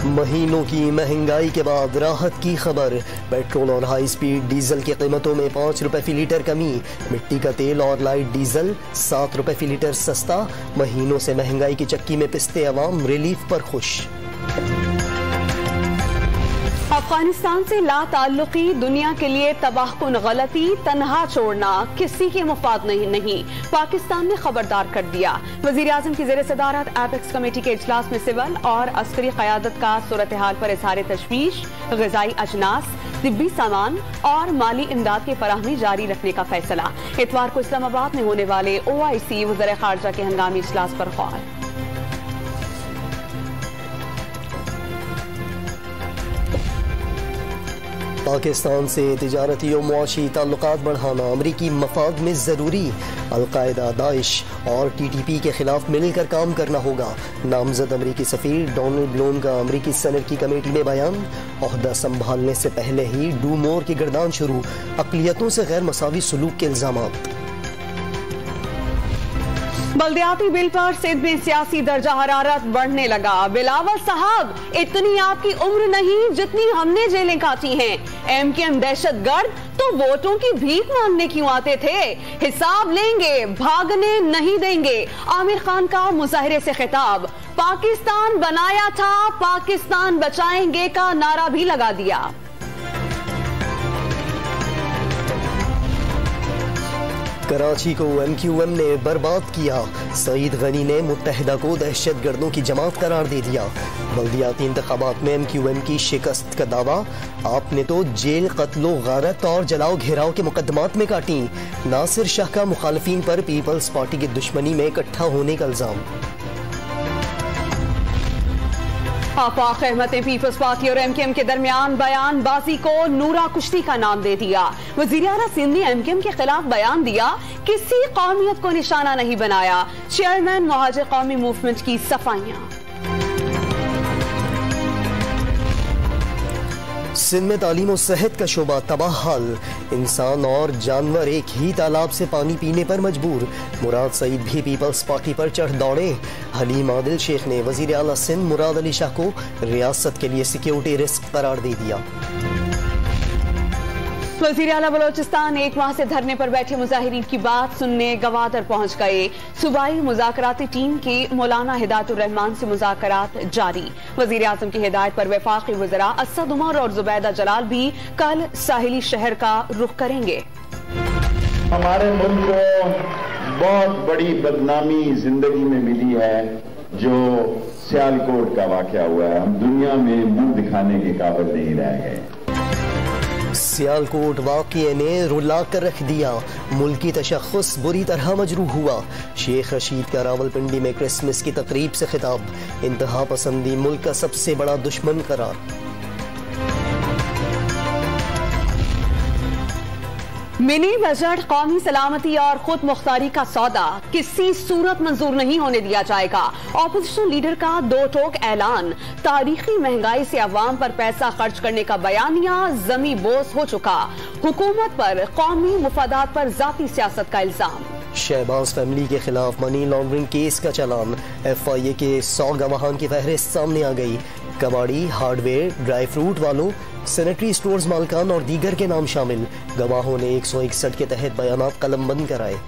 महीनों की महंगाई के बाद राहत की खबर। पेट्रोल और हाई स्पीड डीजल की कीमतों में 5 रुपए फी लीटर कमी। मिट्टी का तेल और लाइट डीजल 7 रुपए फी लीटर सस्ता। महीनों से महंगाई की चक्की में पिसते अवाम रिलीफ पर खुश। अफगानिस्तान से लाताल्लुकी दुनिया के लिए तबाहकुन गलती, तनहा छोड़ना किसी के मुफाद नहीं। पाकिस्तान ने खबरदार कर दिया। वजीर आजम की जेर सदारत एपेक्स कमेटी के इजलास में सिविल और अस्करी क़यादत का सूरत हाल पर इजहार तशवीश। ग़िज़ाई अजनास, तिब्बी सामान और माली इमदाद की फराहमी जारी रखने का फैसला। इतवार को इस्लामाबाद में होने वाले OIC वज़ीर ख़ारजा के हंगामी इजलास पर गौर। पाकिस्तान से तिजारती और मुआशी ताल्लुकात बढ़ाना अमरीकी मफाद में ज़रूरी। अलकायदा, दाइश और TTP के खिलाफ मिलकर काम करना होगा। नामजद अमरीकी सफीर डोनाल्ड ब्लूम का अमरीकी सेनेट की कमेटी में बयान। ओहदा संभालने से पहले ही डू मोर की गिरदान शुरू। अक़लियतों से गैर मसावी सलूक के इल्जामात। बल्दियाती बिल पर सिंध में सियासी दर्जा हरारत बढ़ने लगा। बिलावल साहब, इतनी आपकी उम्र नहीं जितनी हमने जेलें काटी हैं। MKM दहशतगर्द तो वोटों की भीख मांगने क्यों आते थे? हिसाब लेंगे, भागने नहीं देंगे। आमिर खान का मुजाहिरे से खिताब। पाकिस्तान बनाया था, पाकिस्तान बचाएंगे का नारा भी लगा दिया। कराची को MQM ने बर्बाद किया। सईद गनी ने मुत्तहिदा को दहशतगर्दों की जमात करार दे दिया। बल्दियाती इंतखाबात में MQM की शिकस्त का दावा। आपने तो जेल, कत्लो, गारत और जलाओ घेराव के मुकदमात में काटी। नासिर शाह का मुखालफीन पर पीपल्स पार्टी की दुश्मनी में इकट्ठा होने का इल्जाम। आफाक अहमद ने पीपल्स पार्टी और MKM के दरमियान बयानबाजी को नूरा कुश्ती का नाम दे दिया। वज़ीर आला सिंध ने MKM के खिलाफ बयान दिया, किसी कौमियत को निशाना नहीं बनाया। चेयरमैन मुहाजिर कौमी मूवमेंट की सफाइयां। सिंध में तालीम और सेहत का शोबा तबाह हाल। इंसान और जानवर एक ही तालाब से पानी पीने पर मजबूर। मुराद सईद भी पीपल्स पार्टी पर चढ़ दौड़े। हलीम आदिल शेख ने वजीर आला सिंध मुराद अली शाह को रियासत के लिए सिक्योरिटी रिस्क करार दे दिया। वज़ीर आला बलोचिस्तान एक माह से धरने पर बैठे मुजाहिरीन की बात सुनने गवादर पहुंच गए। सूबाई मुज़ाकराती टीम के मौलाना हिदायतुर रहमान से मुज़ाकरात जारी। वज़ीर आज़म की हिदायत पर वफाकी वज़रा असद उमर और जुबैदा जलाल भी कल साहिली शहर का रुख करेंगे। हमारे मुल्क को बहुत बड़ी बदनामी जिंदगी में मिली है जो सियालकोट का वाक़या हुआ है। हम दुनिया में मुंह दिखाने के काबिल नहीं रह गए। सियालकोट वाक़ये ने रुला कर रख दिया। मुल्की तशख़्ख़ुस बुरी तरह मजरूह हुआ। शेख रशीद का रावलपिंडी में क्रिसमस की तकरीब से खिताब। इंतहा पसंदी मुल्क का सबसे बड़ा दुश्मन करार। मिनी बजट कौमी सलामती और खुद मुख्तारी का सौदा किसी सूरत मंजूर नहीं होने दिया जाएगा। ऑपोजिशन लीडर का दो टोक ऐलान। तारीखी महंगाई से अवाम पर पैसा खर्च करने का बयानिया जमी बोझ हो चुका। हुकूमत पर कौमी मुफादात पर जाती सियासत का इल्जाम। शहबाज फैमिली के खिलाफ मनी लॉन्ड्रिंग केस का चालान। FIA के 100 गवाहान की फहरिस्त सामने आ गई। कबाड़ी, हार्डवेयर, ड्राई फ्रूट वालों, सैनिटरी स्टोर्स मालकान और दीगर के नाम शामिल। गवाहों ने 161 के तहत बयानात कलमबंद कराए।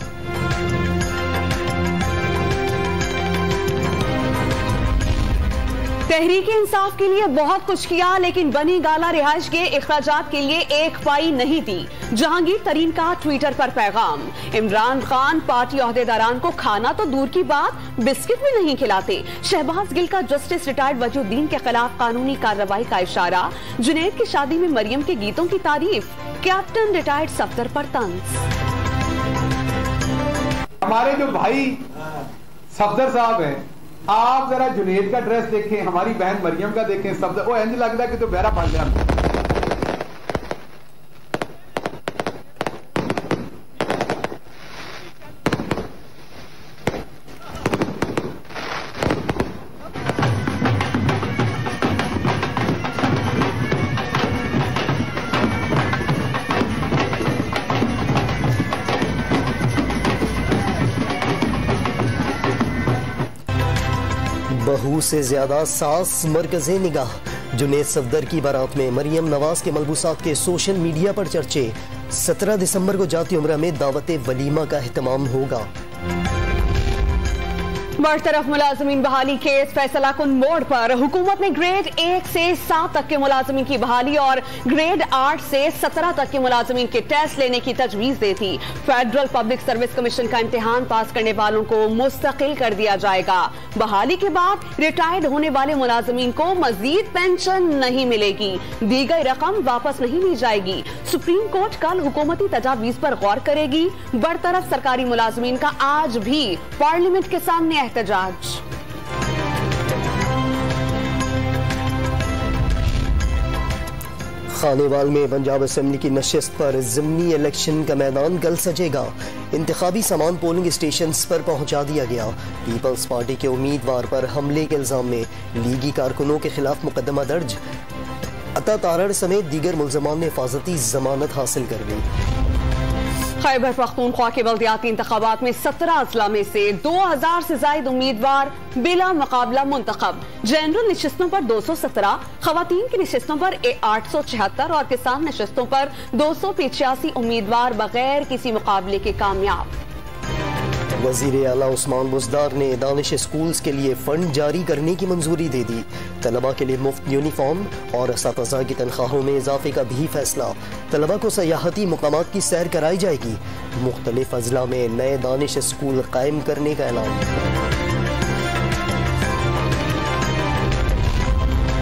तहरीके इंसाफ के लिए बहुत कुछ किया, लेकिन बनी गाला रिहाइश के इखराजात के लिए एक पाई नहीं दी। जहांगीर तरीन का ट्विटर पर पैगाम। इमरान खान पार्टी ओहदेदारान को खाना तो दूर की बात, बिस्किट भी नहीं खिलाते। शहबाज गिल का जस्टिस रिटायर्ड वजूद्दीन के खिलाफ कानूनी कार्रवाई का इशारा। जुनैद की शादी में मरियम के गीतों की तारीफ। कैप्टन रिटायर्ड सफदर पर तंज। हमारे जो भाई सफदर साहब हैं, आप जरा जुनैद का ड्रेस देखें, हमारी बहन मरियम का देखें, सफदर, वो इंज लगता है कि तो बहरा पड़ गया। बहू से ज्यादा सास मरकज़े निगाह। जुनेद सफदर की बारात में मरियम नवाज के मलबूसात के सोशल मीडिया पर चर्चे। 17 दिसंबर को जाती उम्रा में दावत वलीमा का एहतमाम होगा। बरतरफ मुलाजमीन बहाली केस फैसला कुन मोड़ पर हुकूमत ने ग्रेड 1 से 7 तक के मुलाजमीन की बहाली और ग्रेड 8 से 17 तक के मुलाजमीन के टेस्ट लेने की तजवीज दी थी। फेडरल पब्लिक सर्विस कमीशन का इम्तिहान पास करने वालों को मुस्तकिल कर दिया जाएगा। बहाली के बाद रिटायर्ड होने वाले मुलाजमीन को मजीद पेंशन नहीं मिलेगी, दी गई रकम वापस नहीं ली जाएगी। सुप्रीम कोर्ट कल हुकूमती तजावीज पर गौर करेगी। बरतरफ सरकारी मुलाजमीन का आज भी पार्लियामेंट के सामने एहतजाज। खानेवाल में पंजाब असेंबली की नशिस्त पर ज़िमनी इलेक्शन का मैदान कल सजेगा। इंतखाबी सामान पोलिंग स्टेशन पर पहुंचा दिया गया। पीपल्स पार्टी के उम्मीदवार पर हमले के इल्जाम में लीगी कारकुनों के खिलाफ मुकदमा दर्ज। अता तारड़ समेत दीगर मुल्ज़मान ने हिफाजती जमानत हासिल कर ली। खैबर पख्तूनख्वा के बल्दियाती इंतखाबात में 17 अजला में से 2000 से ज्यादा उम्मीदवार बिला मुकाबला मुंतखब। जनरल नशिस्तों पर 217, खवातीन की नशिस्तों पर 876 और किसान नशिस्तों पर 285 उम्मीदवार बगैर किसी मुकाबले के कामयाब। वजीर आला उस्मान बुज़दार ने दानिश स्कूल्स के लिए फंड जारी करने की मंजूरी दे दी। तलबा के लिए मुफ्त यूनिफॉर्म और असातिज़ा की तनख्वाहों में इजाफे का भी फैसला। तलबा को सयाहती मुकामात की सैर कराई जाएगी। मुख्तलिफ अजला में नए दानिश स्कूल कायम करने का ऐलान।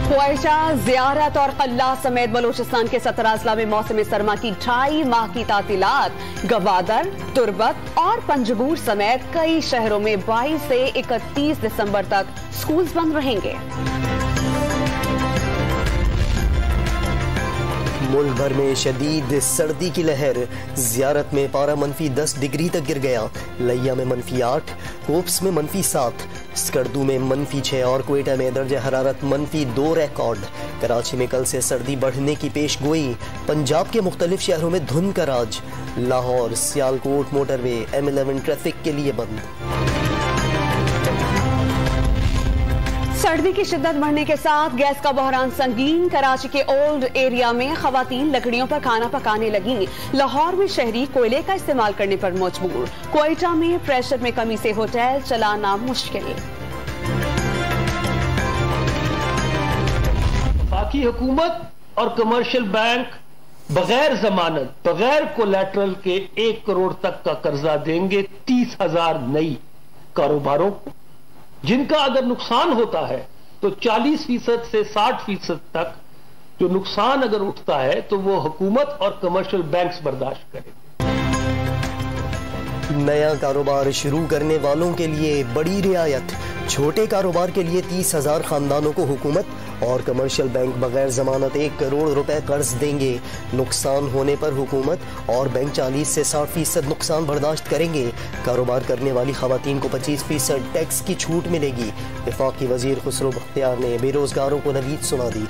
ख्वाहिशा, ज़ियारत और कल्ला समेत बलूचिस्तान के 17 अजला में मौसम सरमा की 2.5 माह की तातीलात। गवादर, तुर्बत और पंजगूर समेत कई शहरों में 22 से 31 दिसंबर तक स्कूल बंद रहेंगे। मुल्क भर में शदीद सर्दी की लहर। ज़ियारत में पारा -10 डिग्री तक गिर गया। लिया में -8, कोप्स में -7, स्कर्दू में -6 और क्वेटा में दर्जा हरारत -2 रिकॉर्ड। कराची में कल से सर्दी बढ़ने की पेश गोई। पंजाब के मुख्तलिफ शहरों में धुंध का राज। Lahore Sialkot motorway M11 traffic के लिए बंद। सर्दी की शिद्दत बढ़ने के साथ गैस का बहरान संगीन। कराची के ओल्ड एरिया में खवातीन लकड़ियों पर खाना पकाने लगी। लाहौर में शहरी कोयले का इस्तेमाल करने पर मजबूर। क्वेटा में प्रेशर में कमी से होटल चलाना मुश्किल। बाकी हुकूमत और कमर्शियल बैंक बगैर जमानत, बगैर कोलैटरल के 1 करोड़ तक का कर्जा देंगे 30,000 नई कारोबारों को, जिनका अगर नुकसान होता है तो 40% से 60% तक जो नुकसान अगर उठता है तो वो हुकूमत और कमर्शियल बैंक्स बर्दाश्त करेंगे। नया कारोबार शुरू करने वालों के लिए बड़ी रियायत। छोटे कारोबार के लिए 30,000 खानदानों को हुकूमत और कमर्शियल बैंक बगैर जमानत 1 करोड़ रुपए कर्ज देंगे। नुकसान होने पर हुकूमत और बैंक 40 से 60% नुकसान बर्दाश्त करेंगे। कारोबार करने वाली खवातीन को 25% टैक्स की छूट मिलेगी। वफाकी वजीर खुसरो बख्तियार ने बेरोजगारों को नवीद सुना दी।